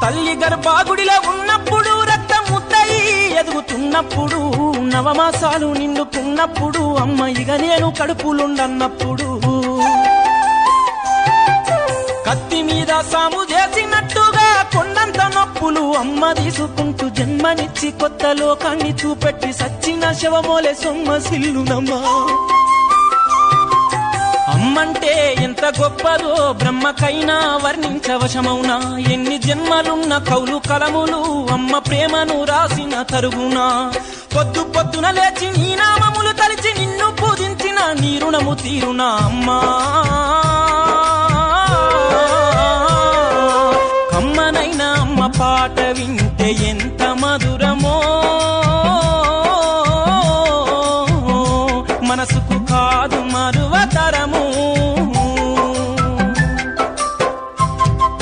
తల్లి గర్భాగుడిలో ఉన్నప్పుడు రక్తం ముద్దయి ఎదుగుతున్నప్పుడు నవమాసాలు నిండుకున్నప్పుడు అమ్మ ఇక నేను కడుపులుండన్నప్పుడు కత్తి మీద సాము చేసినట్టుగా కొండంత నొప్పులు అమ్మ తీసుకుంటూ జన్మనిచ్చి కొత్త లోకాన్ని చూపెట్టి సచ్చిన శవమోలే సొమ్మసిల్లునమ్మా. అమ్మంటే ఎంత గొప్పదో బ్రహ్మకైనా వర్ణించవశమౌనా. ఎన్ని జన్మలున్న కౌలు కలములు అమ్మ ప్రేమను రాసిన తరుగునా. పొద్దు పొద్దున లేచి నీ నామములు తలిచి నిన్ను పూజించిన నీ రుణము తీరునా అమ్మా. కమ్మనైనా అమ్మ పాట వింటే ఎంత